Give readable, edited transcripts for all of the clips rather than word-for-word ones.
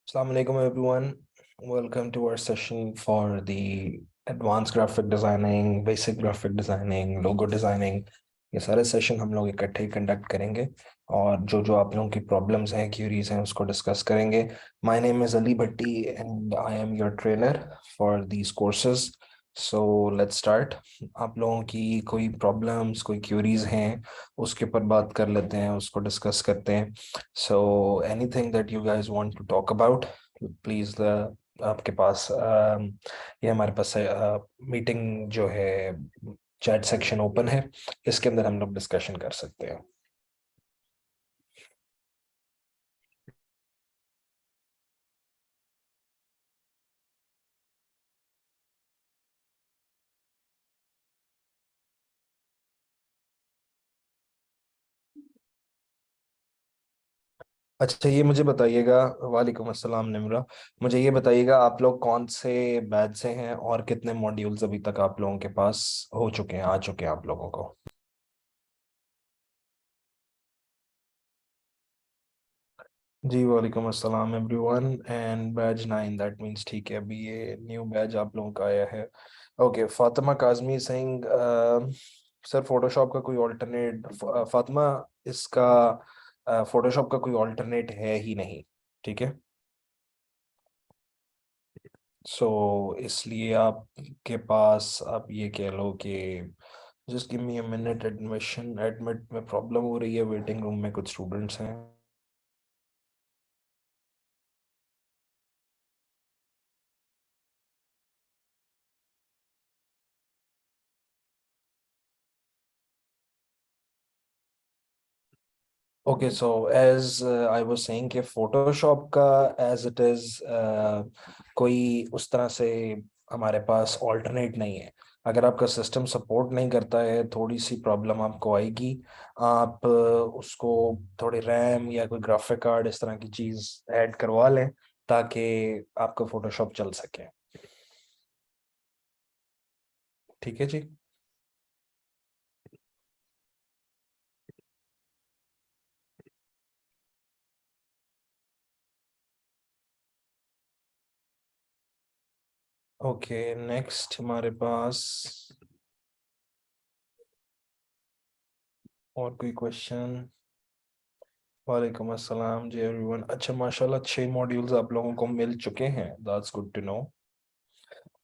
Assalamu alaikum everyone. Welcome to our session for the advanced graphic designing, basic graphic designing, logo designing. ये सारे session हम लोग इकट्ठे ही conduct करेंगे और जो जो आप लोगों की प्रॉब्लम्स हैं, क्यूरीज हैं, उसको डिस्कस करेंगे. My name is Ali Bhatti and I am your trainer for these courses. So let's start. आप लोगों की कोई प्रॉब्लम्स, कोई क्यूरीज हैं, उसके ऊपर बात कर लेते हैं, उसको डिस्कस करते हैं. So anything that you guys want to talk about, please आपके पास ये हमारे पास मीटिंग जो है, चैट सेक्शन ओपन है. इसके अंदर हम लोग डिस्कशन कर सकते हैं. अच्छा, ये मुझे बताइएगा. वालेकुम अस्सलाम निम्रा. मुझे ये बताइएगा, आप लोग कौन से बैच से हैं और कितने मॉड्यूल्स अभी तक आप लोगों के पास हो चुके हैं, आ चुके हैं आप लोगों को. जी वालेकुम अस्सलाम everyone. And batch 9, that means ठीक है, अभी ये न्यू बैच आप लोगों का आया है. Okay, Fatima Kazmi Singh. Sir Photoshop का कोई ऑल्टरनेट, फातिमा, इसका फोटोशॉप का कोई ऑल्टरनेट है ही नहीं. ठीक है. सो इसलिए आपके पास आप ये कह लो कि just give me a minute. Admission admit में प्रॉब्लम हो रही है, वेटिंग रूम में कुछ स्टूडेंट्स हैं. Okay, so as I was saying कि फोटोशॉप का एज इट इज कोई उस तरह से हमारे पास ऑल्टरनेट नहीं है. अगर आपका सिस्टम सपोर्ट नहीं करता है, थोड़ी सी प्रॉब्लम आपको आएगी. आप उसको थोड़ी रैम या कोई ग्राफिक कार्ड इस तरह की चीज़ ऐड करवा लें ताकि आपका फोटोशॉप चल सके. ठीक है जी. ओके, नेक्स्ट हमारे पास और कोई क्वेश्चन. वालेकुम अस्सलाम जी एवरीवन. अच्छा, माशाल्लाह 6 मॉड्यूल्स आप लोगों को मिल चुके हैं. That's good to know.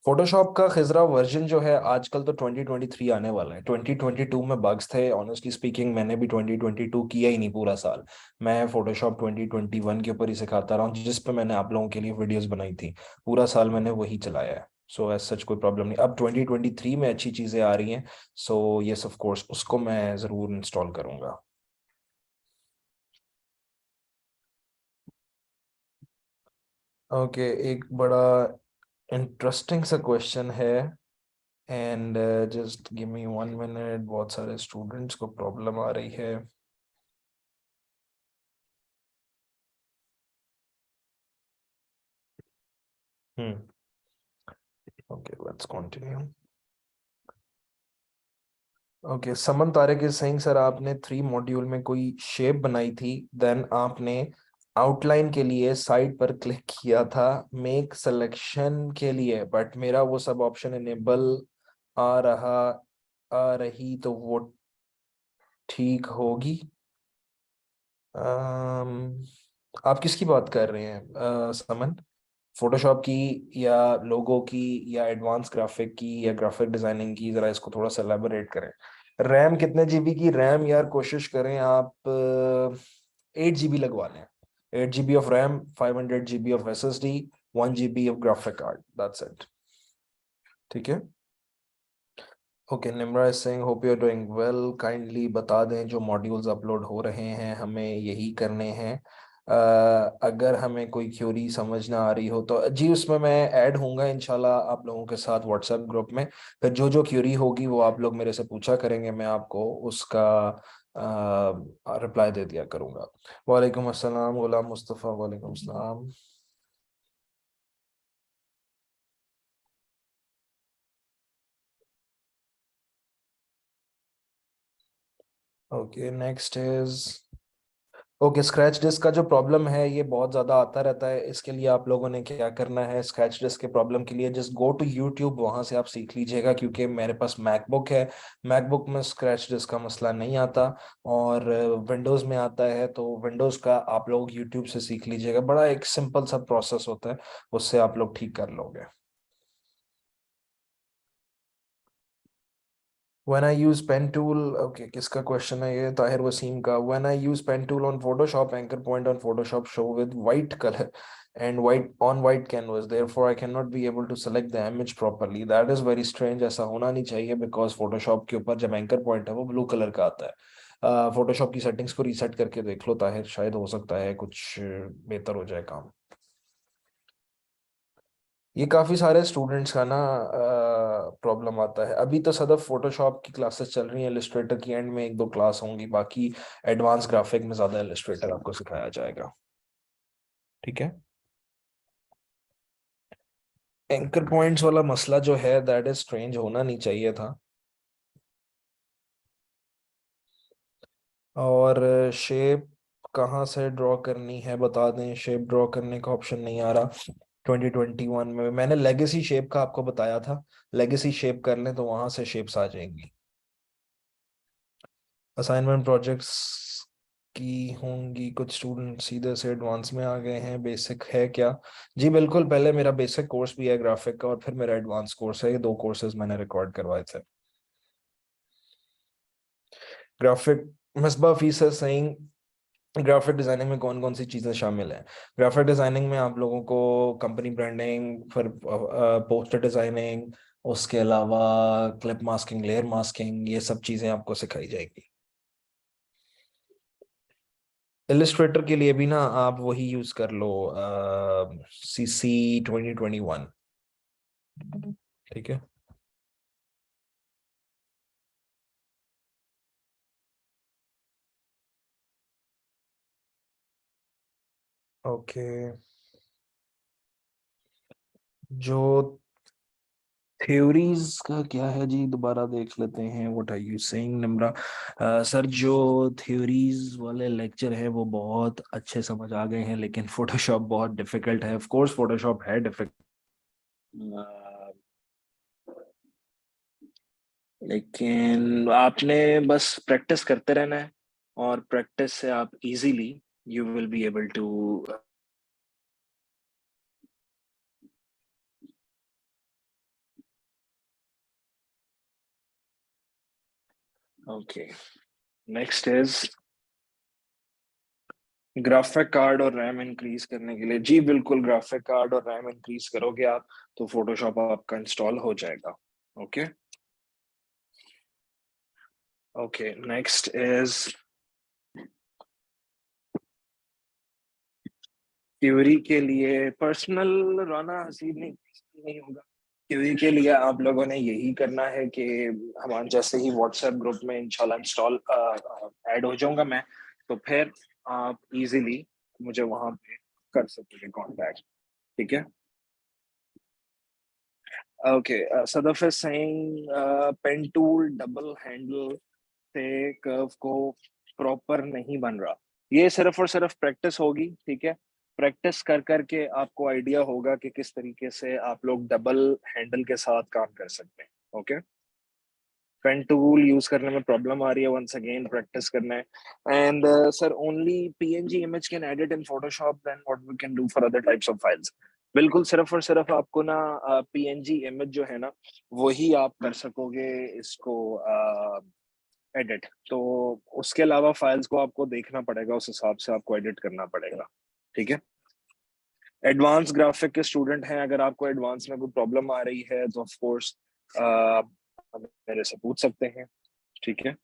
Photoshop का खिजरा वर्जन जो है आजकल तो 2023 आने वाला है. 2022 में बग्स थे. ऑनेस्टली स्पीकिंग मैंने भी 2022 किया ही नहीं पूरा साल. मैं फोटोशॉप 2021 के ऊपर ही सिखाता रहा हूँ, जिस पे मैंने आप लोगों के लिए वीडियोस बनाई थी. पूरा साल मैंने वही चलाया है. सो एज सच कोई प्रॉब्लम नहीं. अब 2023 में अच्छी चीज़ें आ रही हैं. सो यस ऑफ कोर्स उसको मैं ज़रूर इंस्टॉल करूँगा. ओके, एक बड़ा इंटरेस्टिंग सा क्वेश्चन है. And just give me 1 minute. बहुत सारे स्टूडेंट्स को प्रॉब्लम आ रही है. Hmm. Okay, let's continue. Okay, Saman Tariq is saying sir आपने 3 मॉड्यूल में कोई शेप बनाई थी, देन आपने आउटलाइन के लिए साइड पर क्लिक किया था मेक सिलेक्शन के लिए, बट मेरा वो सब ऑप्शन इनेबल आ रहा आ रही तो वो ठीक होगी. आप किसकी बात कर रहे हैं समन? फोटोशॉप की, या लोगो की, या एडवांस ग्राफिक की, या ग्राफिक डिजाइनिंग की? जरा इसको थोड़ा सा एलेबोरेट करें। रैम कितने जीबी की रैम यार? कोशिश करें आप 8 जीबी लगवा लें। 8 GB of RAM, 500 GB of SSD, 1 GB of graphic card, that's it. ठीक है। Okay, Nimra is saying hope you are doing well. Kindly बता दें जो मॉड्यूल्स अपलोड हो रहे हैं हमें यही करने हैं। अगर हमें कोई क्यूरी समझ ना आ रही हो तो जी उसमें मैं ऐड होऊंगा इंशाल्लाह आप लोगों के साथ व्हाट्सएप ग्रुप में। फिर जो जो क्यूरी होगी वो आप लोग मेरे से पूछा करेंगे, मैं आपको उसका रिप्लाई दे दिया करूंगा। वालेकुम अस्सलाम गुलाम मुस्तफ़ा, वालेकुम अस्सलाम। Okay, next is okay, scratch disk का जो प्रॉब्लम है ये बहुत ज़्यादा आता रहता है। इसके लिए आप लोगों ने क्या करना है, स्क्रैच डिस्क के प्रॉब्लम के लिए जस्ट गो टू यूट्यूब, वहाँ से आप सीख लीजिएगा। क्योंकि मेरे पास मैकबुक है, मैकबुक में स्क्रैच डिस्क का मसला नहीं आता, और विंडोज़ में आता है। तो विंडोज़ का आप लोग यूट्यूब से सीख लीजिएगा, बड़ा एक सिंपल सा प्रोसेस होता है, उससे आप लोग ठीक कर लोगे। When I use pen tool, okay, किसका क्वेश्चन है ये? ताहिर वसीम का। When I use pen tool on Photoshop, anchor point on Photoshop show with white color and white canvas. Therefore, I cannot be able to select the image properly. That is very strange. ऐसा होना नहीं चाहिए because Photoshop के ऊपर जब anchor point है वो blue colour का आता है। Photoshop की सेटिंग्स को रीसेट करके देख लो ताहिर, शायद हो सकता है कुछ बेहतर हो जाए काम। ये काफी सारे स्टूडेंट्स का ना प्रॉब्लम आता है। अभी तो सदफ फोटोशॉप की क्लासेस चल रही हैं, इलस्ट्रेटर की एंड में एक दो क्लास होंगी, बाकी एडवांस ग्राफिक में ज्यादा इलस्ट्रेटर आपको सिखाया जाएगा। ठीक है। एंकर पॉइंट्स वाला मसला जो है दैट इज स्ट्रेंज, होना नहीं चाहिए था। और शेप कहाँ से ड्रॉ करनी है बता दें। शेप ड्रॉ करने का ऑप्शन नहीं आ रहा 2021 में। मैंने लेगेसी शेप का आपको बताया था, लेगेसी शेप कर लें तो वहां से शेप्स आ जाएंगी। असाइनमेंट प्रोजेक्ट्स की होंगी, कुछ स्टूडेंट सीधे से एडवांस में आ गए हैं। बेसिक है क्या? जी बिल्कुल, पहले मेरा बेसिक कोर्स भी है ग्राफिक का और फिर मेरा एडवांस कोर्स है, ये दो कोर्सेज मैंने रिकॉर्ड करवाए थे। ग्राफिक मिसबा फीस है सही। ग्राफिक डिजाइनिंग में कौन कौन सी चीजें शामिल हैं? ग्राफिक डिजाइनिंग में आप लोगों को कंपनी ब्रांडिंग, फिर पोस्टर डिजाइनिंग, उसके अलावा क्लिप मास्किंग, लेयर मास्किंग, ये सब चीजें आपको सिखाई जाएगी। इलिस्ट्रेटर के लिए भी ना आप वही यूज कर लो, CC 2021। ठीक है। ओके, जो थ्योरीज का क्या है जी, दोबारा देख लेते हैं। What are you saying Nimra? Sir जो थ्योरीज वाले लेक्चर है वो बहुत अच्छे समझ आ गए हैं, लेकिन फोटोशॉप बहुत डिफिकल्ट है। ऑफ कोर्स फोटोशॉप है डिफिकल्ट, लेकिन आपने बस प्रैक्टिस करते रहना है, और प्रैक्टिस से आप easily you will be able to. Okay, next is graphic card और रैम इंक्रीज करने के लिए। जी बिल्कुल, ग्राफिक कार्ड और रैम इंक्रीज करोगे आप तो फोटोशॉप आपका इंस्टॉल हो जाएगा। Okay. Okay, next is theory के लिए पर्सनल राना हसीब नहीं होगा। थ्योरी के लिए आप लोगों ने यही करना है कि हमारे जैसे ही व्हाट्सएप ग्रुप में इंशाल्लाह इंस्टॉल ऐड हो जाऊंगा मैं, तो फिर आप इजीली मुझे वहां पे कर सकते कांटेक्ट। ठीक है। Okay, Sadaf is saying pen tool double handle से कर्व को प्रॉपर नहीं बन रहा। ये सिर्फ और सिर्फ प्रैक्टिस होगी। ठीक है। प्रैक्टिस कर करके आपको आइडिया होगा कि किस तरीके से आप लोग डबल हैंडल के साथ काम कर सकते हैं। ओके। पेन टूल यूज करने में प्रॉब्लम आ रही है, वंस अगेन प्रैक्टिस करना है. And sir only PNG image can edit in Photoshop, then what we can do for other types of files. बिल्कुल, सिर्फ और सिर्फ आपको ना पीएनजी इमेज जो है ना, वही आप कर सकोगे इसको एडिट. तो उसके अलावा फाइल्स को आपको देखना पड़ेगा, उस हिसाब से आपको एडिट करना पड़ेगा. ठीक है. एडवांस ग्राफिक के स्टूडेंट हैं, अगर आपको एडवांस में कोई प्रॉब्लम आ रही है तो ऑफ कोर्स मेरे से पूछ सकते हैं. ठीक है.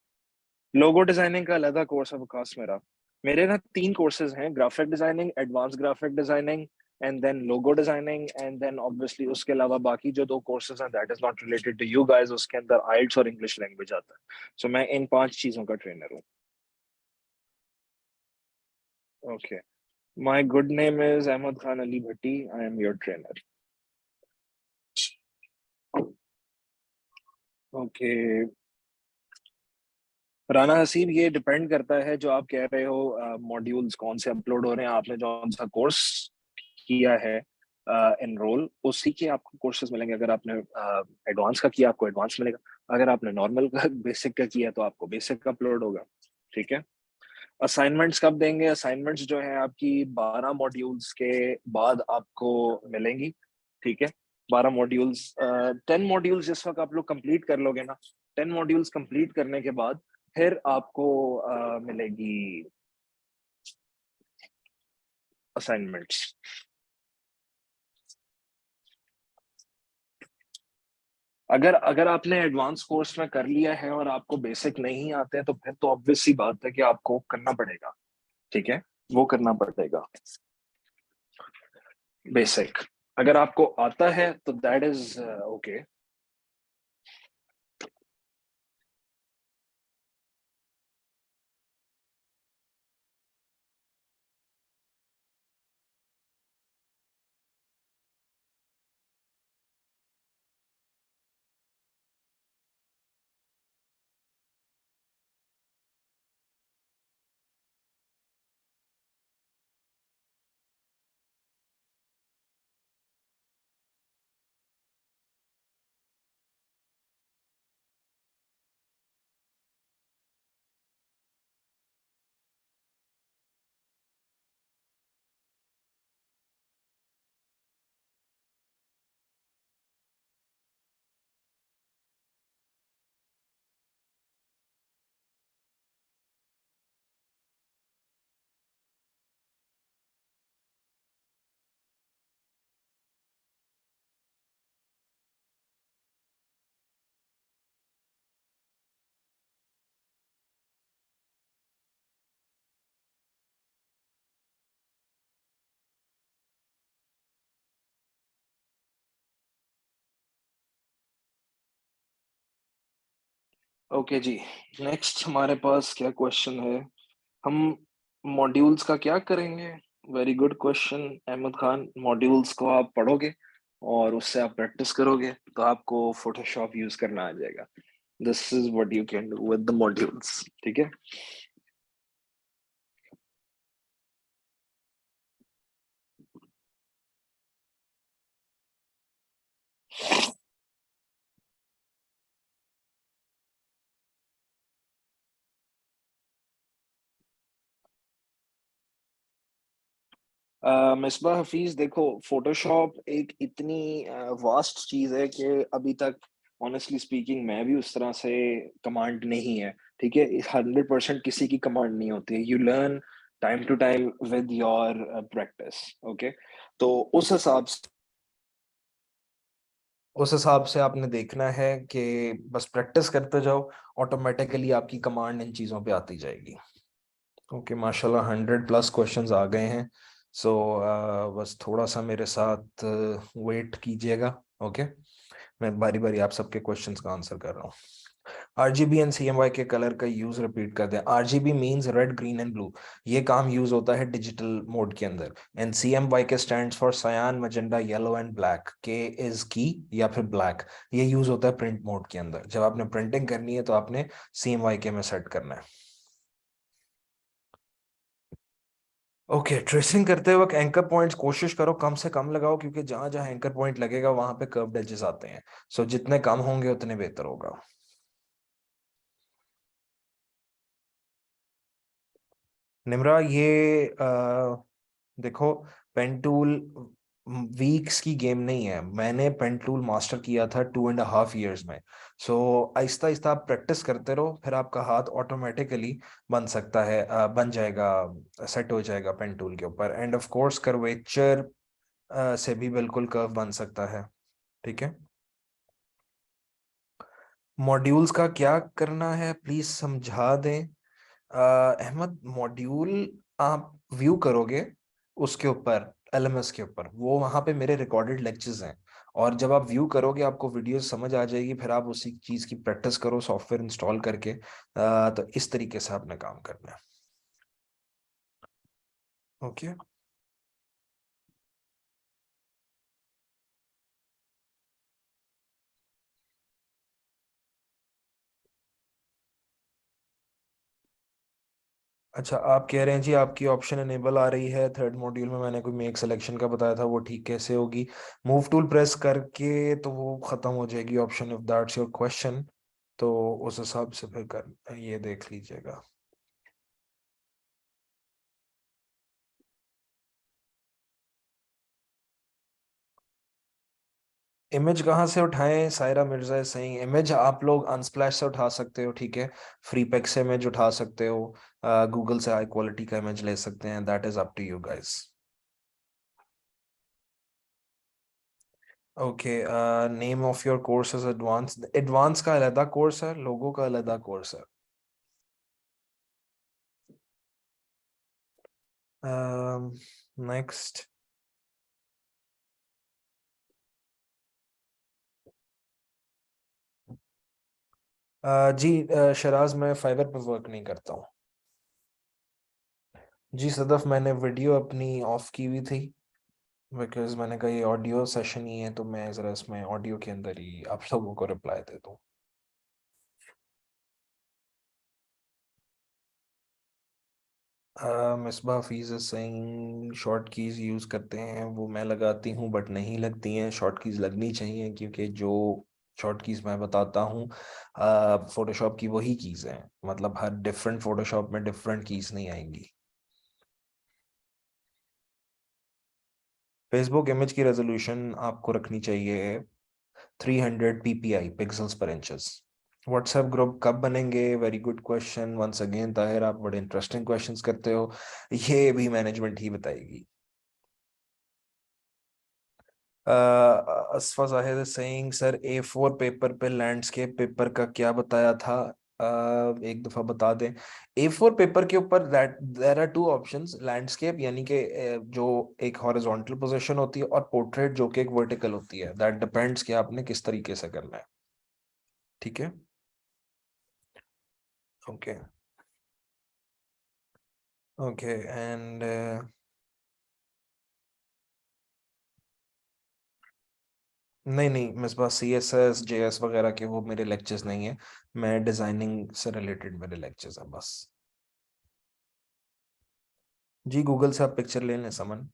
लोगो डिजाइनिंग का अलग कोर्स है विकास मेरा. मेरे ना 3 कोर्सेज हैं: graphic designing, advance graphic designing, and then logo designing. And then obviously उसके अलावा बाकी जो 2 कोर्सेज हैं that is not related to you guys, उसके अंदर आइल्स और इंग्लिश लैंग्वेज आता है. सो मैं इन 5 चीजों का ट्रेनर हूँ. Okay. My good name is Ahmad Khan Ali Bhatti. I am your trainer. Okay. Rana Haseeb, ये डिपेंड करता है जो आप कह रहे हो मॉड्यूल्स कौन से अपलोड हो रहे हैं. आपने जो सा कोर्स किया है एनरोल, उसी के आपको कोर्सेज मिलेंगे. अगर आपने एडवांस का किया आपको एडवांस मिलेगा. अगर आपने नॉर्मल का बेसिक का किया तो आपको बेसिक का अपलोड होगा. ठीक है. असाइनमेंट्स कब देंगे? असाइनमेंट्स जो है आपकी 12 मॉड्यूल्स के बाद आपको मिलेंगी. ठीक है. 12 मॉड्यूल्स, 10 मॉड्यूल्स जिस वक्त आप लोग कंप्लीट कर लोगे ना, 10 मॉड्यूल्स कंप्लीट करने के बाद फिर आपको मिलेगी असाइनमेंट्स. अगर अगर आपने एडवांस कोर्स में कर लिया है और आपको बेसिक नहीं आते हैं तो फिर तो ऑब्वियस सी बात है कि आपको करना पड़ेगा. ठीक है. वो करना पड़ेगा बेसिक. अगर आपको आता है तो दैट इज ओके. ओके जी. नेक्स्ट हमारे पास क्या क्वेश्चन है? हम मॉड्यूल्स का क्या करेंगे? Very good question Ahmad Khan. Modules को आप पढ़ोगे और उससे आप प्रैक्टिस करोगे तो आपको फोटोशॉप यूज करना आ जाएगा. This is what you can do with the modules. ठीक है. मिसबा हफीज, देखो फोटोशॉप एक इतनी वास्ट चीज है कि अभी तक ऑनेस्टली स्पीकिंग मैं भी उस तरह से कमांड नहीं है. ठीक है. 100% किसी की कमांड नहीं होती है. You learn time to time with your practice. Okay. तो उस हिसाब से आपने देखना है कि बस प्रैक्टिस करते जाओ, ऑटोमेटिकली आपकी कमांड इन चीज़ों पे आती जाएगी. ओके. माशाल्लाह 100+ क्वेश्चंस आ गए हैं. सो बस थोड़ा सा मेरे साथ वेट कीजिएगा. ओके. मैं बारी बारी आप सबके क्वेश्चंस का आंसर कर रहा हूँ. आरजीबी एंड सीएमवाई के कलर का यूज रिपीट कर दें. RGB means red green and blue. ये काम यूज होता है डिजिटल मोड के अंदर. एंड सीएमवाई के स्टैंड्स फॉर सयान, मजेंडा, येलो एंड ब्लैक. के इज की या फिर ब्लैक. ये यूज होता है प्रिंट मोड के अंदर. जब आपने प्रिंटिंग करनी है तो आपने सीएमवाई के में सेट करना है. ओके. ट्रेसिंग करते वक्त एंकर पॉइंट्स कोशिश करो कम से कम लगाओ, क्योंकि जहां जहां एंकर पॉइंट लगेगा वहां पे कर्व्ड एजेस आते हैं. सो जितने कम होंगे उतने बेहतर होगा. निम्रा ये देखो, पेन टूल वीक्स की गेम नहीं है। मैंने पेन टूल मास्टर किया था 2.5 years में। सो आहिस्ता आहिस्ता आप प्रैक्टिस करते रहो, फिर आपका हाथ ऑटोमेटिकली बन सकता है, बन जाएगा, सेट हो जाएगा पेन टूल के ऊपर। एंड ऑफ कोर्स कर्वेचर से भी बिल्कुल कर्व बन सकता है। ठीक है। मॉड्यूल्स का क्या करना है प्लीज समझा दें। अहमद, मॉड्यूल आप व्यू करोगे उसके ऊपर, एलएमएस के ऊपर, वो वहां पे मेरे रिकॉर्डेड लेक्चर्स हैं। और जब आप व्यू करोगे आपको वीडियो समझ आ जाएगी, फिर आप उसी चीज की प्रैक्टिस करो सॉफ्टवेयर इंस्टॉल करके। तो इस तरीके से आपने काम करना है। ओके। अच्छा, आप कह रहे हैं जी आपकी ऑप्शन एनेबल आ रही है थर्ड मॉड्यूल में, मैंने कोई मेक सिलेक्शन का बताया था, वो ठीक कैसे होगी? मूव टूल प्रेस करके तो वो खत्म हो जाएगी option, if that's your question. तो उस हिसाब से फिर कर ये देख लीजिएगा। इमेज कहाँ से उठाएं? सायरा मिर्जा है सही। इमेज आप लोग अनस्प्लैश से उठा सकते हो, ठीक है। फ्री पैक से इमेज उठा सकते हो, गूगल से हाई क्वालिटी का इमेज ले सकते हैं, that is up to you guys. Okay. Name of your course is advance. Advance का अलग कोर्स है, लोगों का अलग कोर्स है। नेक्स्ट। जी शराज, मैं फाइवर पे वर्क नहीं करता हूँ। जी सदफ, मैंने वीडियो अपनी ऑफ की हुई थी, बिकॉज मैंने कहा ये ऑडियो सेशन ही है, तो मैं ज़रा इसमें ऑडियो के अंदर ही आप लोगों को रिप्लाई दे दूँ। Misbah fees saying short keys use करते हैं, वो मैं लगाती हूँ बट नहीं लगती हैं। शॉर्ट कीज लगनी चाहिए क्योंकि जो शॉर्ट कीज मैं बताता हूँ फोटोशॉप की वही कीज हैं, मतलब हर डिफरेंट फोटोशॉप में डिफरेंट कीज नहीं आएंगी। फेसबुक इमेज की रेजोल्यूशन आपको रखनी चाहिए 300 ppi, pixels per inches. WhatsApp group कब बनेंगे? Very good question once again Tahir, आप बड़े इंटरेस्टिंग क्वेश्चंस करते हो। ये भी मैनेजमेंट ही बताएगी। Asfa Zahid saying sir A4 paper पे लैंडस्केप पेपर का क्या बताया था? एक दफा बता दें। A4 पेपर के ऊपर that there are two options, landscape यानी कि जो एक हॉरिजॉन्टल पोजीशन होती है, और पोर्ट्रेट जो कि एक वर्टिकल होती है। दैट डिपेंड्स कि आपने किस तरीके से करना है। ठीक है। ओके। ओके एंड नहीं नहीं मिस बात, CSS JS वगैरह के वो मेरे लेक्चर्स नहीं है। मैं डिजाइनिंग से रिलेटेड मेरे लेक्चर्स हैं बस। जी गूगल से आप पिक्चर ले लें समन।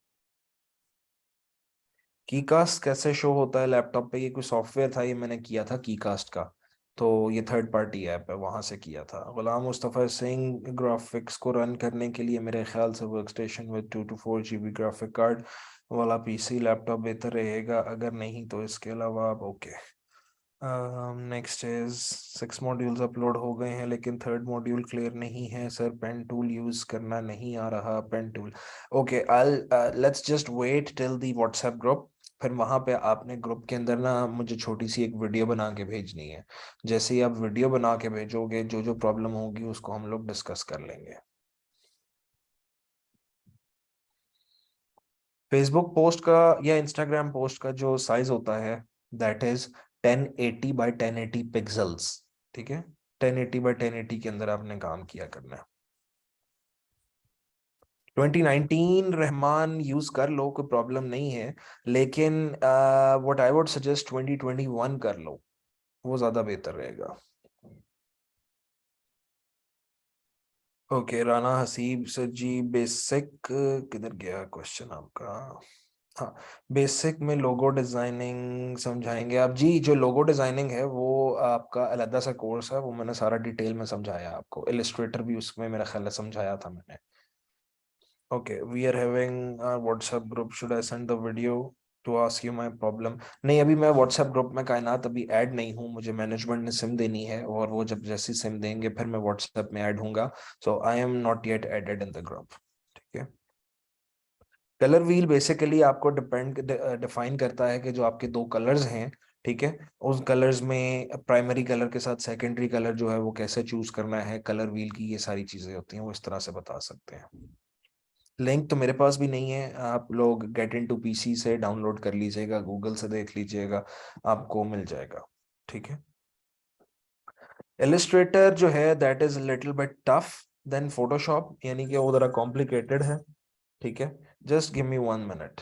कीकास्ट कैसे शो होता है लैपटॉप पे? ये कोई सॉफ्टवेयर था, ये मैंने किया था कीकास्ट का। तो ये थर्ड पार्टी ऐप है, वहां से किया था। गुलाम मुस्तफ़ा सिंह, ग्राफिक्स को रन करने के लिए मेरे ख्याल से work station with 2 to 4 GB graphic card वाला PC लैपटॉप बेहतर रहेगा, अगर नहीं तो इसके अलावा आप okay. Next is 6 modules upload हो गए हैं लेकिन थर्ड मॉड्यूल क्लियर नहीं है सर, पेन टूल यूज करना नहीं आ रहा। Pen tool, okay, I let's just wait till the WhatsApp group. फिर वहां पे आपने ग्रुप के अंदर ना मुझे छोटी सी एक वीडियो बना के भेजनी है। जैसे ही आप वीडियो बना के भेजोगे, जो जो प्रॉब्लम होगी उसको हम लोग डिस्कस कर लेंगे। फेसबुक पोस्ट का या इंस्टाग्राम पोस्ट का जो साइज होता है, दैट इज 1080 by 1080 पिक्सल्स। ठीक है। 1080 by 1080 के अंदर आपने काम किया करना है। 2019 रहमान यूज कर लो, कोई प्रॉब्लम नहीं है, लेकिन व्हाट आई वुड सजेस्ट 2021 कर लो, वो ज्यादा बेहतर रहेगा। ओके राना हसीब सर जी, बेसिक किधर गया क्वेश्चन आपका? हाँ, बेसिक में लोगो डिजाइनिंग समझाएंगे आप जी? जो लोगो डिजाइनिंग है वो आपका अलग सा कोर्स है, वो मैंने सारा डिटेल में समझाया आपको। इलिस्ट्रेटर भी उसमें मेरा ख्याल है समझाया था मैंने। Okay, we are having our WhatsApp group. Should I send the video to ask you my problem? नहीं, अभी मैं WhatsApp ग्रुप में कायनात अभी ऐड नहीं हूँ. मुझे मैनेजमेंट ने सिम देनी है और वो जब जैसी सिम देंगे फिर मैं WhatsApp में ऐड होऊंगा. So I am not yet added in the group. ठीक है. कलर व्हील बेसिकली आपको डिफाइन करता है कि जो आपके दो कलर्स हैं, ठीक है, उस कलर्स में प्राइमरी कलर के साथ सेकेंडरी कलर जो है वो कैसे चूज करना है. कलर व्हील की ये सारी चीजें होती हैं, वो इस तरह से बता सकते हैं. लिंक तो मेरे पास भी नहीं है. आप लोग गेट इन टू पीसी से डाउनलोड कर लीजिएगा, गूगल से देख लीजिएगा, आपको मिल जाएगा. ठीक है. इलिस्ट्रेटर जो है that is little bit tough then Photoshop, यानी कि वो जरा कॉम्प्लिकेटेड है. ठीक है. Just give me 1 minute.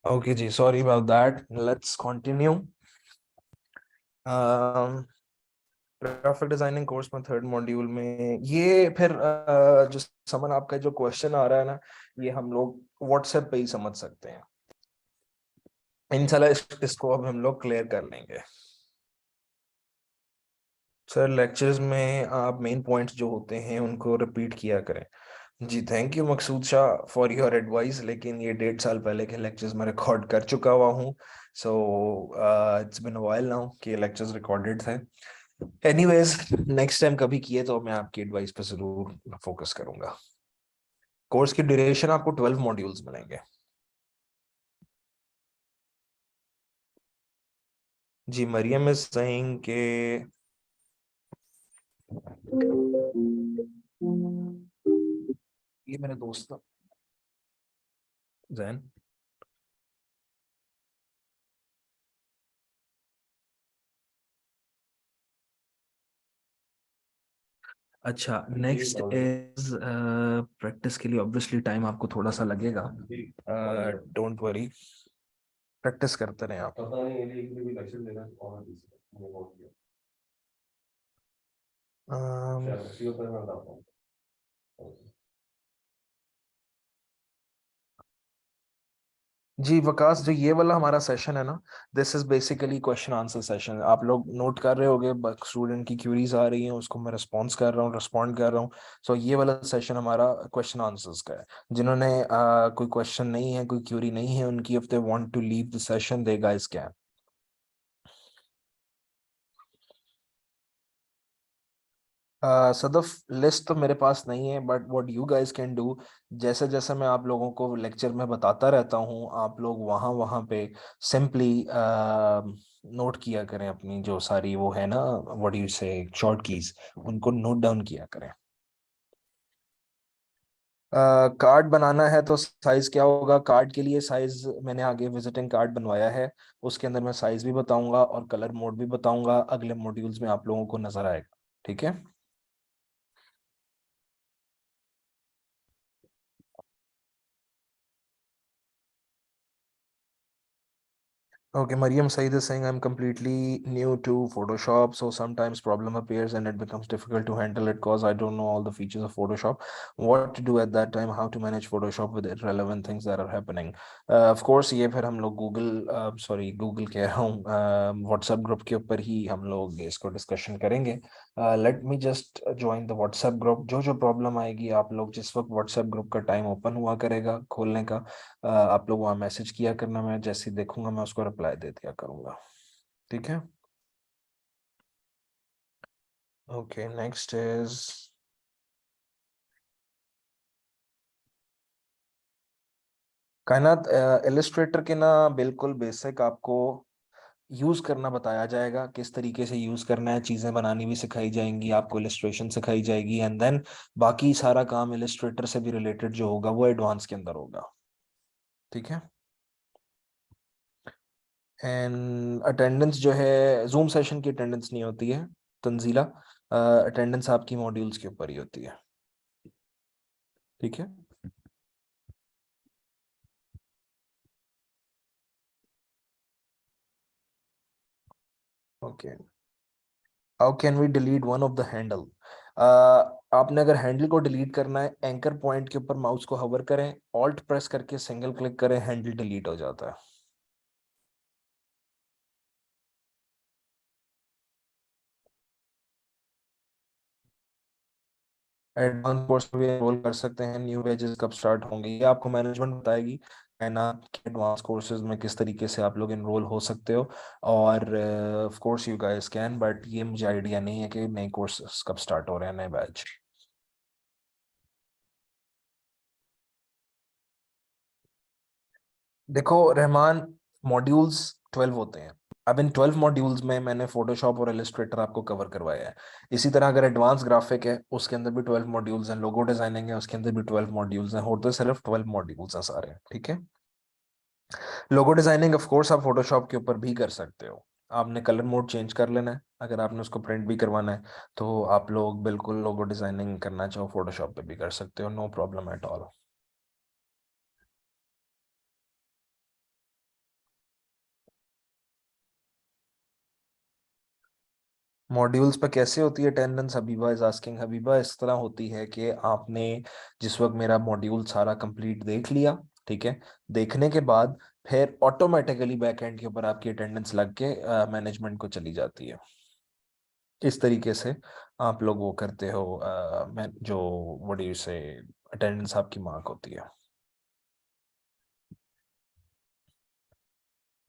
Okay जी, sorry about that. Let's continue. Graphic designing course में थर्ड मॉड्यूल में ये फिर जो समन आपका जो क्वेश्चन आ रहा है ना, ये हम लोग व्हाट्सएप पे ही समझ सकते हैं. इंशाल्लाह इसको अब हम लोग क्लियर कर लेंगे. सर लेक्चर्स में आप मेन पॉइंट्स जो होते हैं उनको रिपीट किया करें. जी thank you Maqsood Shah for your advice, लेकिन ये 1.5 साल पहले के लेक्चर्स में रिकॉर्ड कर चुका हुआ हूँ. So it's been a while now कि ये लेक्चर्स रिकॉर्डेड थे. एनीवेज, नेक्स्ट टाइम कभी किए तो मैं आपकी एडवाइस पे जरूर फोकस करूंगा. कोर्स की ड्यूरेशन आपको 12 मॉड्यूल्स मिलेंगे. जी मरियम इज सेइंग के ये मेरे दोस्त जैन. अच्छा, नेक्स्ट इज प्रैक्टिस के लिए ऑब्वियसली टाइम आपको थोड़ा सा लगेगा. डोंट वरी, प्रैक्टिस करते रहे आप. Um, जी वकास, जो ये वाला हमारा सेशन है ना, this is basically question answer session. आप लोग नोट कर रहे होगे, स्टूडेंट की क्यूरीज आ रही हैं, उसको मैं रिस्पॉन्स कर रहा हूँ, रिस्पॉन्ड कर रहा हूँ. सो ये वाला सेशन हमारा क्वेश्चन आंसर्स का है. जिन्होंने कोई क्वेश्चन नहीं है, कोई क्यूरी नहीं है उनकी, if they want to leave the session they guys can. Sadaf, list तो मेरे पास नहीं है, but what you guys can do, जैसे जैसे मैं आप लोगों को लेक्चर में बताता रहता हूँ, आप लोग वहाँ वहाँ पे सिंपली नोट किया करें अपनी जो सारी वो है ना, व्हाट यू से शॉर्ट कीज, उनको नोट डाउन किया करें. कार्ड बनाना है तो साइज क्या होगा? कार्ड के लिए साइज मैंने आगे विजिटिंग कार्ड बनवाया है, उसके अंदर मैं साइज भी बताऊंगा और कलर मोड भी बताऊंगा. अगले मॉड्यूल्स में आप लोगों को नजर आएगा. ठीक है. Okay, Mariam Saeed is saying I'm completely new to Photoshop, so sometimes problem appears and it becomes difficult to handle it because I don't know all the features of Photoshop. What to do at that time? How to manage Photoshop with irrelevant things that are happening? Of course, ये फिर हम लोग Google कह रहा हूँ, WhatsApp group के ऊपर ही हम लोग इसको डिस्कशन करेंगे. Let me just join the WhatsApp group. जो जो प्रॉब्लम आएगी आप लोग जिस वक्त व्हाट्सएप ग्रुप का टाइम ओपन हुआ करेगा खोलने का, आप लोग वहाँ मैसेज किया करना, मैं जैसे ही देखूंगा मैं उसको रिप्लाई दे दिया करूंगा. ठीक है. ओके, नेक्स्ट इज कायनात। इलिस्ट्रेटर के ना बिल्कुल बेसिक आपको यूज करना बताया जाएगा, किस तरीके से यूज करना है, चीजें बनानी भी सिखाई जाएंगी, आपको इलिस्ट्रेशन सिखाई जाएगी, एंड देन बाकी सारा काम इलिस्ट्रेटर से भी रिलेटेड जो होगा वो एडवांस के अंदर होगा। ठीक है। एंड अटेंडेंस जो है, जूम सेशन की अटेंडेंस नहीं होती है तंजीला, अटेंडेंस आपकी मॉड्यूल्स के ऊपर ही होती है। ठीक है। Okay, how can we delete one of the handle. आपने अगर हैंडल को डिलीट करना है, एंकर पॉइंट के ऊपर माउस को होवर करें, ऑल्ट प्रेस करके सिंगल क्लिक करें, हैंडल डिलीट हो जाता है। एडवांस कोर्स में भी एनरोल कर सकते हैं। न्यू बैचेस कब स्टार्ट होंगे ये आपको मैनेजमेंट बताएगी, है ना, कि एडवांस कोर्सेज में किस तरीके से आप लोग एनरोल हो सकते हो। और of course you guys can, but ये मुझे आइडिया नहीं है कि नए कोर्सेज कब स्टार्ट हो रहे हैं, नए बैच। देखो रहमान, मॉड्यूल्स 12 होते हैं। अब इन 12 मॉड्यूल्स में मैंने फोटोशॉप और इलिस्ट्रेटर आपको कवर करवाया है। इसी तरह अगर एडवांस ग्राफिक है उसके अंदर भी 12 मॉड्यूल्स हैं, लोगो डिजाइनिंग है उसके अंदर भी 12 मॉड्यूल्स हैं, होते सिर्फ 12 मॉड्यूल्स हैं सारे। ठीक है। लोगो डिजाइनिंग ऑफ कोर्स आप फोटोशॉप के ऊपर भी कर सकते हो। आपने कलर मोड चेंज कर लेना है, अगर आपने उसको प्रिंट भी करवाना है तो आप लोग बिल्कुल लोगो डिजाइनिंग करना चाहो फोटोशॉप पे भी कर सकते हो, no problem at all. Modules पे कैसे होती है attendance, Habiba is asking. Habiba इस तरह होती है कि आपने जिस वक्त मेरा मॉड्यूल सारा कंप्लीट देख लिया, ठीक है, देखने के बाद फिर ऑटोमेटिकली बैक एंड के ऊपर आपकी अटेंडेंस लग के मैनेजमेंट को चली जाती है। इस तरीके से आप लोग वो करते हो, मैं जो बड़ी से अटेंडेंस आपकी मार्क होती है।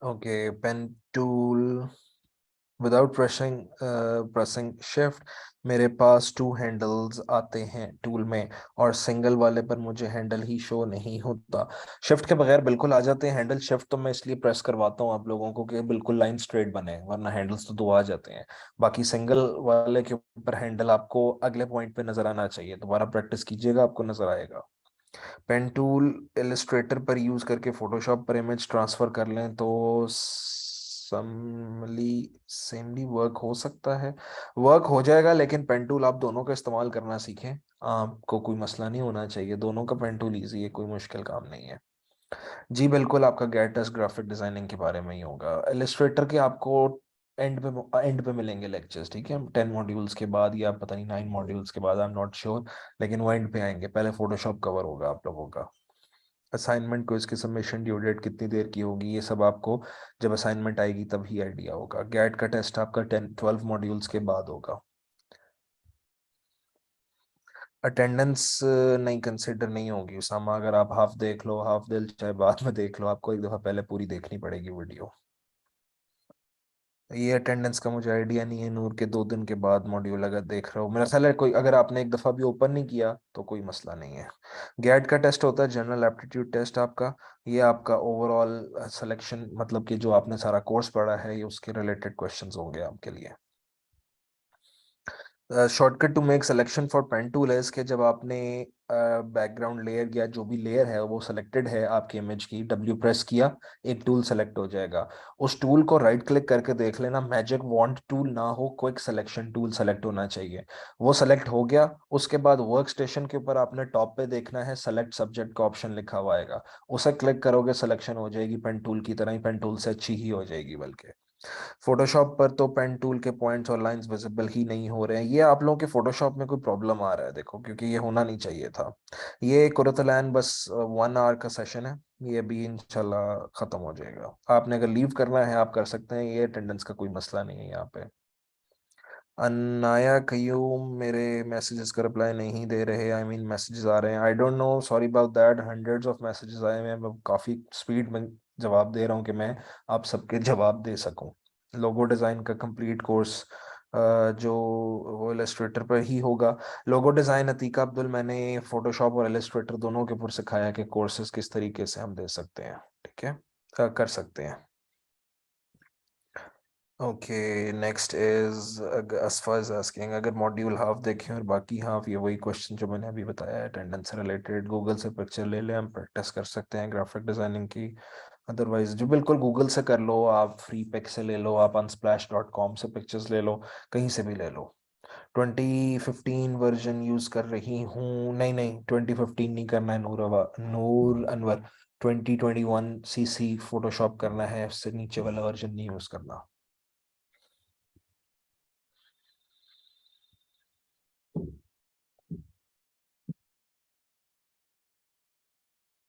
Okay, pen tool without pressing shift, मेरे पास टू हैंडल्स आते हैं टूल में, और सिंगल वाले पर मुझे हैंडल ही शो नहीं होता। शिफ्ट के बगैर बिल्कुल आ जाते हैं हैंडल। शिफ्ट तो मैं इसलिए प्रेस करवाता हूँ आप लोगों को कि बिल्कुल लाइन स्ट्रेट बने, वरना हैंडल्स तो दो आ जाते हैं। बाकी सिंगल वाले के ऊपर हैंडल आपको अगले पॉइंट पे नजर आना चाहिए, दोबारा प्रैक्टिस कीजिएगा आपको नजर आएगा। पेन टूल इलिस्ट्रेटर पर यूज करके फोटोशॉप पर इमेज ट्रांसफर कर लें तो समली सेमली वर्क हो सकता है। वर्क हो जाएगा, लेकिन पेन टूल आप दोनों का इस्तेमाल करना सीखें, आपको कोई मसला नहीं होना चाहिए, दोनों का पेन टूल ईजी है, कोई मुश्किल काम नहीं है। जी बिल्कुल, आपका गेट टेस्ट ग्राफिक डिजाइनिंग के बारे में ही होगा। इलिस्ट्रेटर के आपको एंड पे मिलेंगे लेक्चर्स, ठीक है, 10 मॉड्यूल्स के बाद या पता नहीं 9 मॉड्यूल्स के बाद, आई एम नॉट श्योर, लेकिन वो एंड पे आएंगे। पहले फोटोशॉप कवर होगा आप लोगों का। असाइनमेंट को इसकी सबमिशन ड्यू डेट कितनी देर की होगी ये सब आपको जब असाइनमेंट आएगी तभी आइडिया होगा। गेट का टेस्ट आपका 10 12 मॉड्यूल्स के बाद होगा। अटेंडेंस नहीं कंसिडर नहीं होगी उसामा, अगर आप हाफ देख लो, हाफ दिल चाहे बाद में देख लो, आपको एक दफा पहले पूरी देखनी पड़ेगी वीडियो। ये अटेंडेंस का मुझे आइडिया नहीं है नूर के 2 दिन के बाद मॉड्यूल अगर देख रहे हो, मेरा ख्याल है कोई अगर आपने एक दफा भी ओपन नहीं किया तो कोई मसला नहीं है। गैट का टेस्ट होता है जनरल एप्टीट्यूड टेस्ट आपका। ये आपका ओवरऑल सिलेक्शन, मतलब कि जो आपने सारा कोर्स पढ़ा है ये उसके रिलेटेड क्वेश्चंस होंगे आपके लिए। Shortcut to make selection for pen tool है इसके, जब आपने बैकग्राउंड लेयर या जो भी लेयर है वो सिलेक्टेड है आपकी इमेज की, डब्ल्यू प्रेस किया, एक टूल सेलेक्ट हो जाएगा। उस टूल को राइट क्लिक करके देख लेना, मैजिक वॉन्ट टूल ना हो, क्विक सिलेक्शन टूल सेलेक्ट होना चाहिए। वो सेलेक्ट हो गया, उसके बाद वर्क स्टेशन के ऊपर आपने टॉप पे देखना है सेलेक्ट सब्जेक्ट का ऑप्शन लिखा हुआ आएगा, उसे क्लिक करोगे सिलेक्शन हो जाएगी, पेन टूल की तरह ही, पेन टूल से अच्छी ही हो जाएगी बल्कि। फोटोशॉप पर तो पेन टूल के पॉइंट्स और लाइंस विजिबल ही नहीं हो रहे हैं, ये आप लोगों के फोटोशॉप में कोई प्रॉब्लम आ रहा है देखो, क्योंकि ये होना नहीं चाहिए था। ये कुरतलैन बस 1 आवर का सेशन है, ये भी इंशाल्लाह खत्म हो जाएगा। आपने अगर लीव करना है आप कर सकते हैं, ये अटेंडेंस का कोई मसला नहीं है यहाँ पे। अनाया कयूम मेरे मैसेजेस का रिप्लाई नहीं दे रहे, आई मीन मैसेजेस आ रहे हैं, आई don't no, sorry about that, hundreds of messages आए हैं, मैं काफ़ी स्पीड में जवाब दे रहा हूँ कि मैं आप सबके जवाब दे सकूं। लोगो डिज़ाइन का कंप्लीट कोर्स जो वो इलस्ट्रेटर पर ही होगा। लोगो डिजाइन अतीका अब्दुल, मैंने फोटोशॉप और इलस्ट्रेटर दोनों के ऊपर सिखाया कि कोर्सेज किस तरीके से हम दे सकते हैं, ठीक है, कर सकते हैं। Okay, next is Asfa is asking, अगर मॉड्यूल हाफ देखें और बाकी हाफ, ये वही क्वेश्चन जो मैंने अभी बताया है, अटेंडेंस से रिलेटेड, गूगल से पिक्चर ले लें, हम प्रैक्टिस कर सकते हैं ग्राफिक डिजाइनिंग की। अदरवाइज जो बिल्कुल गूगल से कर लो, आप फ्री पिक से ले लो, आप unsplash.com से पिक्चर्स ले लो, कहीं से भी ले लो। 2015 वर्जन यूज कर रही हूँ, नहीं नहीं 2015 नहीं करना है नूर अनवर, 2021 सीसी फोटोशॉप करना है, उससे नीचे वाला वर्जन नहीं यूज करना।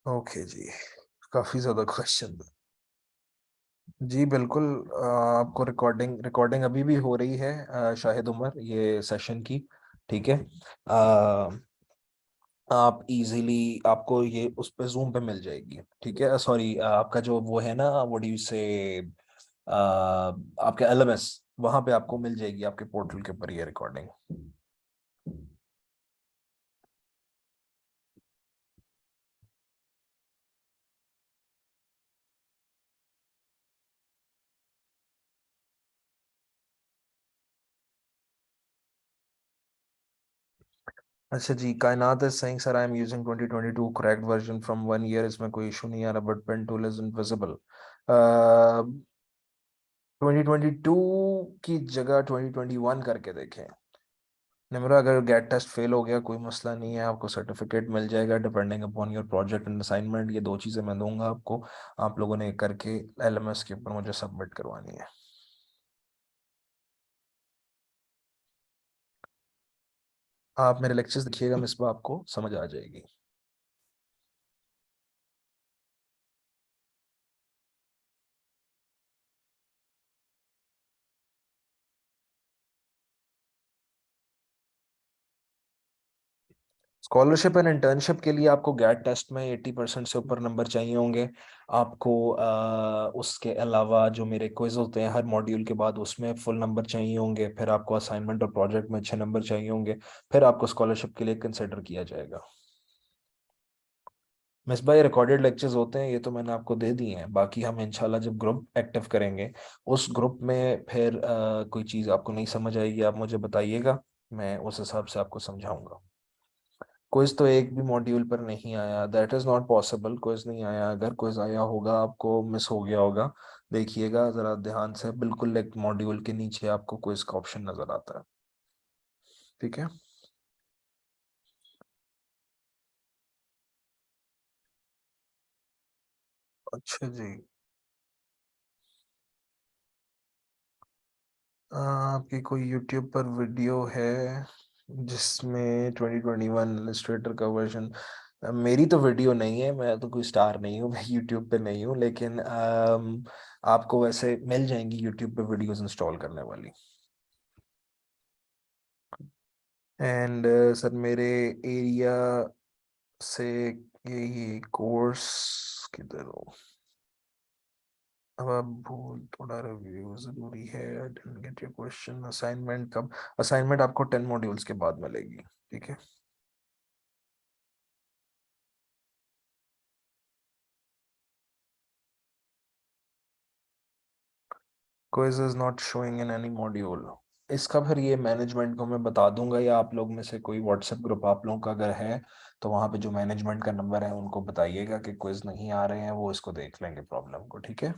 ओके जी, काफी ज्यादा क्वेश्चन। जी बिल्कुल, आपको रिकॉर्डिंग रिकॉर्डिंग अभी भी हो रही है, शाहिद उमर, ये सेशन की, ठीक है। आप इजीली, आपको ये उस पे जूम पे मिल जाएगी, ठीक है। सॉरी, आपका जो वो है ना, व्हाट डू यू से, आपके एलएमएस, वहां पे आपको मिल जाएगी, आपके पोर्टल के ऊपर ये रिकॉर्डिंग। अच्छा जी, Kainat is saying sir, I am using 2022 correct version from 1 year, इसमें कोई इशू नहीं आ रहा, but pen tool is invisible. 2022 की जगह 2021 करके देखें। निम्रा, अगर गेट टेस्ट फेल हो गया कोई मसला नहीं है, आपको सर्टिफिकेट मिल जाएगा depending upon your project and assignment, ये दो चीज़ें मैं दूंगा आपको, आप लोगों ने करके एलएमएस के ऊपर मुझे सबमिट करवानी है। आप मेरे लेक्चर्स देखिएगा मिसबा, आपको समझ आ जाएगी। स्कॉलरशिप एंड इंटर्नशिप के लिए आपको गैट टेस्ट में 80% से ऊपर नंबर चाहिए होंगे। आपको उसके अलावा जो मेरे क्विज होते हैं हर मॉड्यूल के बाद, उसमें फुल नंबर चाहिए होंगे। फिर आपको असाइनमेंट और प्रोजेक्ट में अच्छे नंबर चाहिए होंगे। फिर आपको स्कॉलरशिप के लिए कंसिडर किया जाएगा। मिस भाई, रिकॉर्डेड लेक्चर्स होते हैं, ये तो मैंने आपको दे दिए हैं। बाकी हम इंशाल्लाह जब ग्रुप एक्टिव करेंगे, उस ग्रुप में फिर कोई चीज़ आपको नहीं समझ आएगी, आप मुझे बताइएगा, मैं उस हिसाब से आपको समझाऊंगा। क्विज तो एक भी मॉड्यूल पर नहीं आया, that is not possible, quiz नहीं आया। अगर क्विज आया होगा आपको मिस हो गया होगा, देखिएगा जरा ध्यान से, बिल्कुल एक मॉड्यूल के नीचे आपको क्विज का ऑप्शन नजर आता है, ठीक है। अच्छा जी, आपकी कोई यूट्यूब पर वीडियो है जिसमें 2021 इलस्ट्रेटर का वर्जन? मेरी तो वीडियो नहीं है, मैं तो कोई स्टार नहीं हूँ, मैं यूट्यूब पे नहीं हूँ, लेकिन आपको वैसे मिल जाएंगी यूट्यूब पे वीडियोस इंस्टॉल करने वाली। एंड सर, मेरे एरिया से ये कोर्स किधर हो? अब आप भूल, थोड़ा रिव्यू जरूरी है। I didn't get your question, assignment कब? असाइनमेंट आपको 10 मॉड्यूल्स के बाद मिलेगी, ठीक है। Quiz is not showing in any module. इसका फिर ये मैनेजमेंट को मैं बता दूंगा, या आप लोग में से कोई व्हाट्सएप ग्रुप आप लोगों का अगर है, तो वहाँ पे जो मैनेजमेंट का नंबर है उनको बताइएगा कि क्विज नहीं आ रहे हैं, वो इसको देख लेंगे प्रॉब्लम को, ठीक है।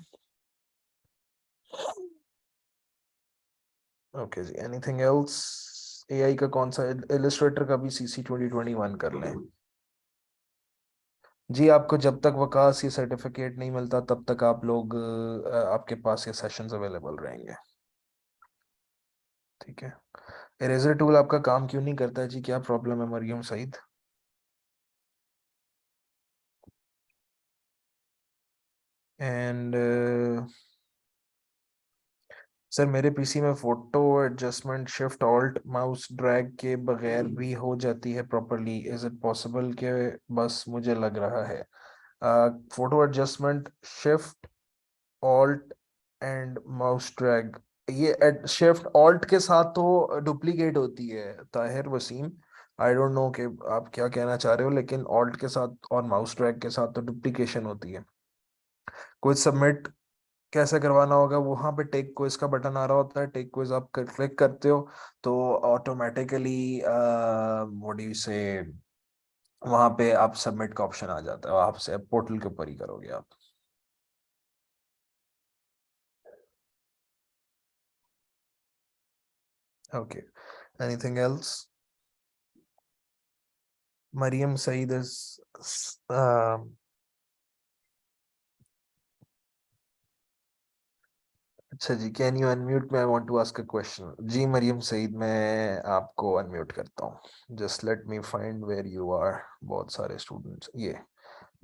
ओके जी, एनीथिंग एल्स? एआई का कौन सा, इलस्ट्रेटर का भी सीसी 2021 कर लें? जी, आपको जब तक वकास ये सर्टिफिकेट नहीं मिलता तब तक आप लोग, आपके पास ये सेशंस अवेलेबल रहेंगे, ठीक है। इरेजर टूल आपका काम क्यों नहीं करता है जी, क्या प्रॉब्लम है मरियम सईद? एंड सर, मेरे पीसी में photo adjustment shift alt mouse drag के बगैर भी हो जाती है प्रॉपरली, इज इट पॉसिबल के? बस मुझे लग रहा है photo adjustment shift alt and mouse drag ये शिफ्ट ऑल्ट के साथ तो डुप्लीकेट होती है Tahir Waseem. I don't know कि आप क्या कहना चाह रहे हो, लेकिन ऑल्ट के साथ और माउस ट्रैक के साथ तो डुप्लीकेशन होती है। कोई सबमिट कैसे करवाना होगा, वहां पे टेक क्विज का बटन आ रहा होता है, टेक क्विज आप क्लिक करते हो तो ऑटोमेटिकली व्हाट डू यू से, वहां पे आप सबमिट का ऑप्शन आ जाता है, आप से पोर्टल के ऊपर ही करोगे आप। Okay, anything else? Maryam Saeed is, अच्छा जी, can you unmute me, I want to ask a question. जी मरियम सईद, मैं आपको अनम्यूट करता हूँ, just let me find where you are. बहुत सारे स्टूडेंट्स ये,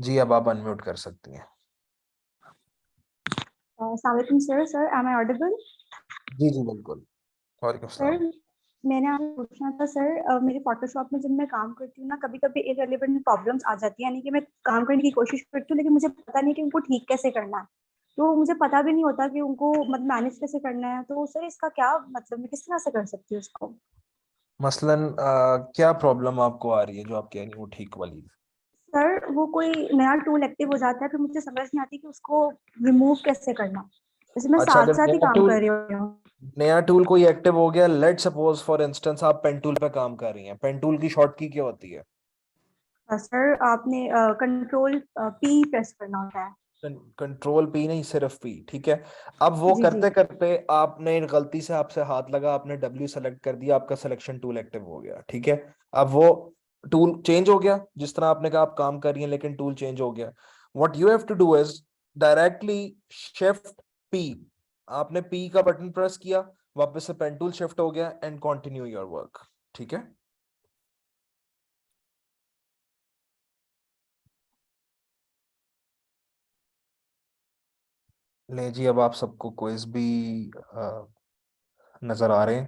जी अब आप अनम्यूट कर सकती हैं। अस्सलाम वालेकुम sir. Sir am I audible? जी जी बिल्कुल, वालेकुम सर सलाम। मैंने आपसे पूछना था सर, मेरे फोटोशॉप में जब मैं काम करती हूँ ना, कभी कभी इररिलेवेंट प्रॉब्लम्स आ जाती है, यानी कि मैं काम करने की कोशिश करती हूँ लेकिन मुझे पता नहीं कि उनको ठीक कैसे करना है। तो मुझे पता भी नहीं होता कि उनको मतलब मैनेज कैसे करना है। तो सर इसका क्या मतलब, मैं किस तरह से कर सकती हूँ इसको? मसलन क्या प्रॉब्लम आपको आ रही है जो आप कह रही हो ठीक वाली? सर वो कोई नया टूल एक्टिव हो जाता है, फिर मुझे समझ नहीं आती कि उसको रिमूव कैसे करना। जैसे मैं अच्छा, साथ जब साथ ही नया काम टूल, कर रही हूँ। नया टूल कोई एक्टिव हो गया, लेट सपोज फॉर इंस्टेंस आप पेन टूल पे काम कर रही हैं, पेन टूल की शॉर्ट की क्या होती है? सर आपने कंट्रोल पी प्रेस करना होता है। कंट्रोल पी नहीं, सिर्फ पी, ठीक है। अब वो जी जी। करते करते आपने गलती से, आपसे हाथ लगा, आपने डब्ल्यू सेलेक्ट कर दिया, आपका सिलेक्शन टूल एक्टिव हो गया, ठीक है। अब वो टूल चेंज हो गया, जिस तरह आपने कहा आप काम कर रही हैं लेकिन टूल चेंज हो गया। What you have to do is directly shift P, आपने पी का बटन प्रेस किया, वापस से पेन टूल शिफ्ट हो गया एंड कंटिन्यू योर वर्क, ठीक है। ले जी, अब आप सबको क्विज भी नजर आ रहे हैं,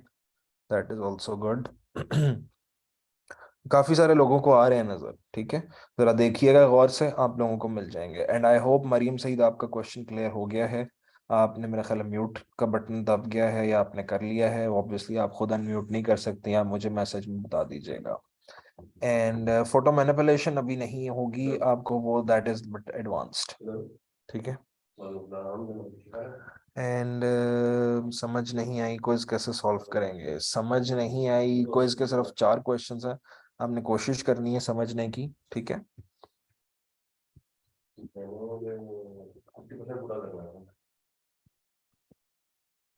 दैट इज ऑल्सो गुड। काफी सारे लोगों को आ रहे हैं नजर, ठीक है। जरा देखिएगा गौर से, आप लोगों को मिल जाएंगे। And I hope Mariam Saeed आपका क्वेश्चन क्लियर हो गया है। आपने मेरा ख्याल म्यूट का बटन दब गया है या आपने कर लिया है, ऑब्वियसली आप खुद अनम्यूट नहीं कर सकते, आप मुझे मैसेज में बता दीजिएगा। एंड फोटो मैनिपुलेशन अभी नहीं होगी आपको, वो दैट इज बट एडवांस्ड, ठीक है। एंड समझ नहीं आई क्विज कैसे सॉल्व करेंगे, समझ नहीं आई क्विज के सिर्फ 4 क्वेश्चंस हैं, आपने कोशिश करनी है समझने की, ठीक है।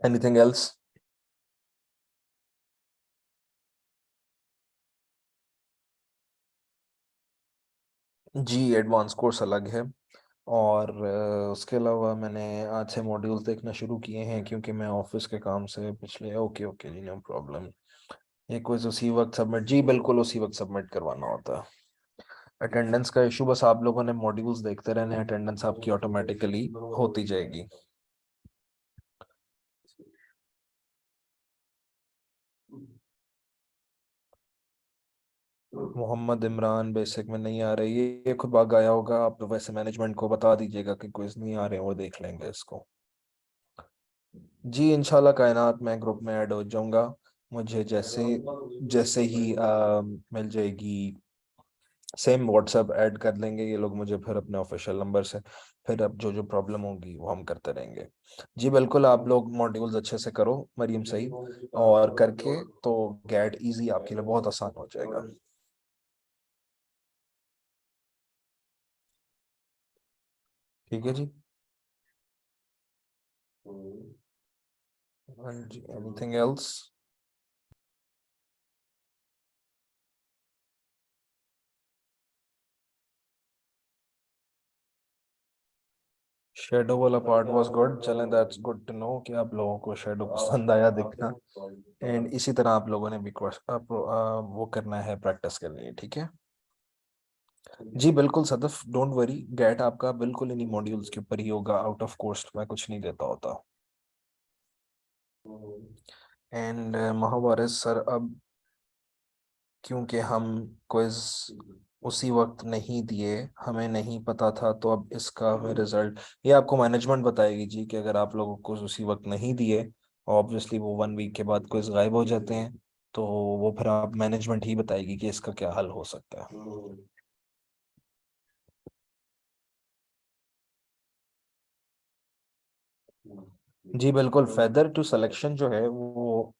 Anything else? जी एडवांस कोर्स अलग है, और उसके अलावा मैंने आज से मॉड्यूल्स देखना शुरू किए हैं क्योंकि मैं ऑफिस के काम से पिछले, ओके ओके जी, नो प्रॉब्लम। ये क्विज उसी वक्त सबमिट, जी बिल्कुल उसी वक्त सबमिट करवाना होता है। अटेंडेंस का इशू, बस आप लोगों ने मॉड्यूल्स देखते रहने, अटेंडेंस आपकी ऑटोमेटिकली होती जाएगी। मोहम्मद इमरान बेसिक में नहीं आ रही, ये खुद भाग आया होगा, आप वैसे मैनेजमेंट को बता दीजिएगा कि क्विज नहीं आ रहे हैं, वो देख लेंगे इसको। जी इंशाल्लाह कायनात में ग्रुप में ऐड हो जाऊंगा, मुझे जैसे जैसे ही मिल जाएगी, सेम व्हाट्सएप ऐड कर लेंगे ये लोग मुझे, फिर अपने ऑफिशियल नंबर से, फिर अब जो जो प्रॉब्लम होगी वो हम करते रहेंगे। जी बिल्कुल, आप लोग मॉड्यूल्स अच्छे से करो मरीम सही, और करके तो गेट इजी आपके लिए बहुत आसान हो जाएगा। ठीक है जी। हाँ जी, एनीथिंग एल्स? शेडो वाला पार्ट वाज गुड, चलें, दैट्स गुड टू नो कि आप लोगों को शेडो पसंद आया दिखना। एंड इसी तरह आप लोगों ने भी वो करना है, प्रैक्टिस करनी है, ठीक है। जी बिल्कुल सदफ, डोंट वरी, गेट आपका बिल्कुल इन्हीं मॉड्यूल्स के ऊपर ही होगा, आउट ऑफ कोर्स मैं कुछ नहीं देता होता। एंड महावारिस सर, अब क्योंकि हम क्विज उसी वक्त नहीं दिए, हमें नहीं पता था, तो अब इसका हमें रिजल्ट, ये आपको मैनेजमेंट बताएगी जी कि अगर आप लोगों को उसी वक्त नहीं दिए ऑब्वियसली वो 1 वीक के बाद क्विज गायब हो जाते हैं, तो वो फिर आप मैनेजमेंट ही बताएगी कि इसका क्या हल हो सकता है। जी बिल्कुल, फेदर टू सिलेक्शन जो है वो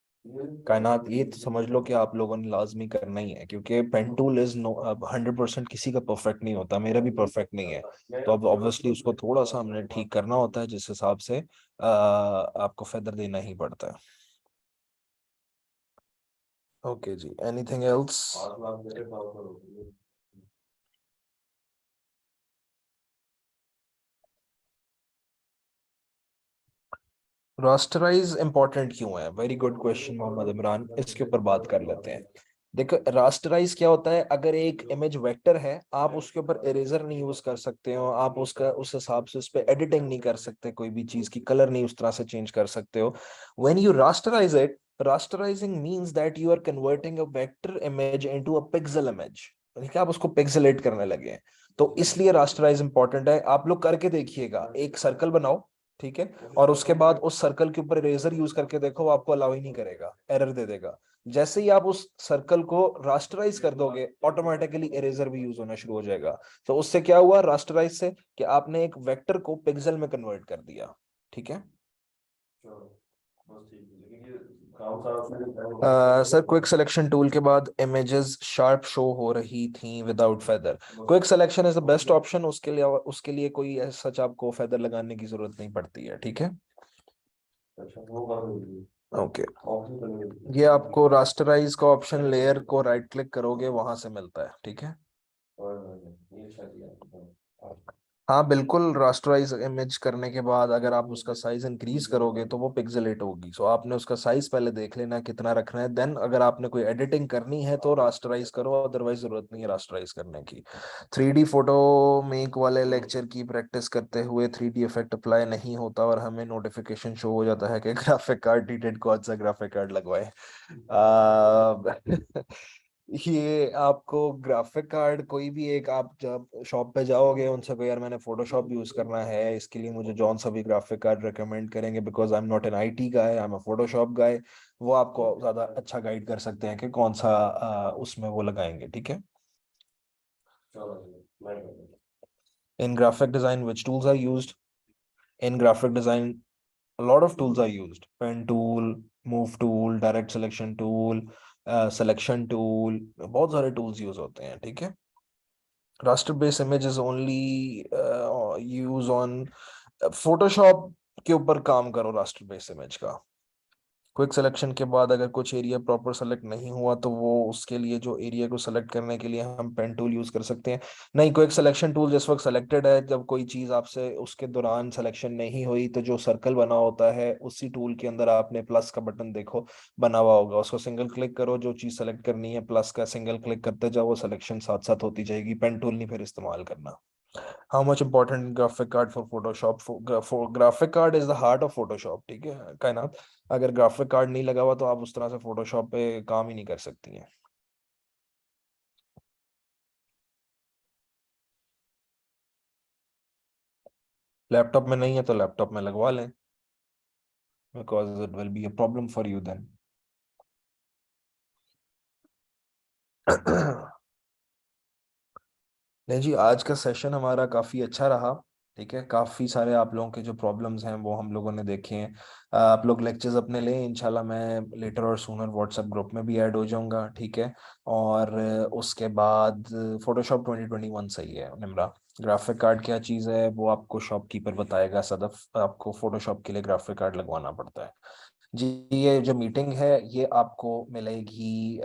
कायनात, ये तो समझ लो कि आप लोगों ने लाजमी करना ही है, क्योंकि पेन टूल इज नो, अब 100% किसी का परफेक्ट नहीं होता, मेरा भी परफेक्ट नहीं है। तो अब ऑब्वियसली उसको थोड़ा सा हमने ठीक करना होता है, जिस हिसाब से आपको फेदर देना ही पड़ता है। ओके जी, एनीथिंग एल्स? रास्टराइज इंपॉर्टेंट क्यों है? Very good question Mohammad Imran, इसके ऊपर बात कर लेते हैं। देखो, रास्टराइज क्या होता है? अगर एक इमेज वेक्टर है, आप उसके ऊपर इरेजर नहीं यूज कर सकते हो, आप उसका उस हिसाब से उस पर एडिटिंग नहीं कर सकते, कोई भी चीज की कलर नहीं उस तरह से चेंज कर सकते हो। When you rasterize it, rasterizing means that you are converting a vector image into a pixel image, ठीक है? आप उसको पिक्सेलेट करने लगे हैं, तो इसलिए रास्टराइज इंपॉर्टेंट है। आप लोग करके देखिएगा, एक सर्कल बनाओ, ठीक है, और उसके बाद उस सर्कल के ऊपर इरेजर यूज करके देखो, वो आपको अलाउ ही नहीं करेगा, एरर दे देगा। जैसे ही आप उस सर्कल को रास्टराइज कर दोगे, ऑटोमेटिकली इरेजर भी यूज होना शुरू हो जाएगा। तो उससे क्या हुआ रास्टराइज से, कि आपने एक वेक्टर को पिक्सेल में कन्वर्ट कर दिया, ठीक है। सर, क्विक सिलेक्शन टूल के बाद इमेजेस शार्प शो हो रही थी without feather. Quick selection is the best option, उसके लिए कोई सच आपको फेदर लगाने की जरूरत नहीं पड़ती है, ठीक है। ओके, ये आपको रास्टराइज का ऑप्शन, लेयर को राइट क्लिक करोगे वहां से मिलता है, ठीक है। हाँ बिल्कुल, रास्टराइज इमेज करने के बाद अगर आप उसका साइज इंक्रीज करोगे तो वो पिक्सेलेट होगी। सो आपने उसका साइज पहले देख लेना कितना रखना है, देन अगर आपने कोई एडिटिंग करनी है तो रास्टराइज करो, अदरवाइज जरूरत नहीं है रास्टराइज करने की। 3D फोटो मेक वाले लेक्चर की प्रैक्टिस करते हुए 3D इफेक्ट अप्लाई नहीं होता और हमें नोटिफिकेशन शो हो जाता है कि ग्राफिक कार्ड नीडेड, कौन सा ग्राफिक कार्ड लगवाए? ये आपको ग्राफिक कार्ड, कोई भी एक, आप जब शॉप पे जाओगे उनसे को, यार मैंने फोटोशॉप यूज करना है, इसके लिए मुझे जॉन सा भी ग्राफिक कार्ड रेकमेंड करेंगे, because I am not an IT guy, I am a Photoshop guy. वो आपको ज्यादा अच्छा गाइड कर सकते हैं कि कौन सा उसमें वो लगाएंगे, ठीक है। In graphic design which tools are used? In graphic design a lot of tools are used: pen tool, move tool, direct selection tool, selection tool, बहुत सारे tools यूज होते हैं, ठीक है। raster based image is only use on photoshop के ऊपर काम करो raster based image का। क्विक सिलेक्शन के बाद अगर कुछ एरिया प्रॉपर सेलेक्ट नहीं हुआ, तो वो उसके लिए जो एरिया को सेलेक्ट करने के लिए हम पेन टूल यूज कर सकते हैं। नहीं, क्विक सिलेक्शन टूल जिस वक्त सेलेक्टेड है, जब कोई चीज आपसे उसके दौरान सिलेक्शन नहीं हुई, तो जो सर्कल बना होता है उसी टूल के अंदर आपने प्लस का बटन देखो बना हुआ होगा, उसको सिंगल क्लिक करो, जो चीज सेलेक्ट करनी है प्लस का सिंगल क्लिक करते जाओ, वो सिलेक्शन साथ साथ होती जाएगी। पेन टूल नहीं फिर इस्तेमाल करना। How much important graphic card for Photoshop? Graphic card is the heart of Photoshop, ठीक है कायनात। अगर ग्राफिक कार्ड नहीं लगा हुआ तो आप उस तरह से फोटोशॉप पे काम ही नहीं कर सकती हैं। लैपटॉप में नहीं है तो लैपटॉप में लगवा लें, because it will be a problem for you then. नहीं जी, आज का सेशन हमारा काफ़ी अच्छा रहा, ठीक है। काफ़ी सारे आप लोगों के जो प्रॉब्लम्स हैं वो हम लोगों ने देखे हैं। आप लोग लेक्चर्स अपने लें, इंशाल्लाह मैं लेटर और सूनर व्हाट्सएप ग्रुप में भी ऐड हो जाऊंगा, ठीक है। और उसके बाद फोटोशॉप 2021 सही है निमरा। ग्राफिक कार्ड क्या चीज़ है वो आपको शॉपकीपर बताएगा, सदफ, आपको फोटोशॉप के लिए ग्राफिक कार्ड लगवाना पड़ता है जी। ये जो मीटिंग है ये आपको मिलेगी,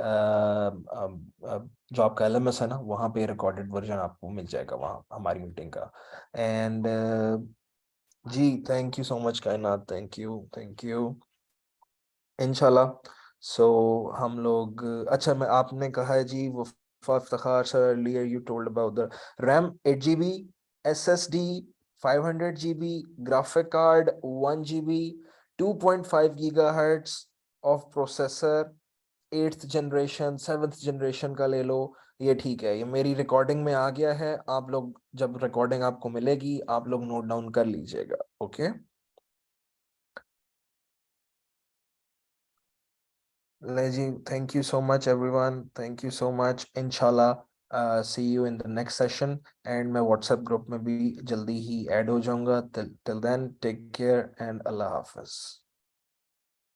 जो आपका एलएमएस है ना, वहाँ पे रिकॉर्डेड वर्जन आपको मिल जाएगा वहाँ हमारी मीटिंग का। एंड जी, thank you so much Kainat, thank you, thank you. इंशाल्लाह। सो हम लोग, अच्छा, मैं, आपने कहा है जी वो इफ्तार sir, earlier you told about the RAM 8 GB, SSD 500 GB, graphic card 1 GB, 2.5 GHz of processor, 8th generation 7th generation का ले लो। ये ठीक है, ये मेरी रिकॉर्डिंग में आ गया है। आप लोग जब रिकॉर्डिंग आपको मिलेगी आप लोग नोट डाउन कर लीजिएगा, ओके। ले जी, thank you so much everyone, thank you so much. इंशाल्लाह see you in the next session. And मैं व्हाट्सएप ग्रुप में भी जल्दी ही ऐड हो जाऊंगा। Till then take care and अल्लाह हाफिज।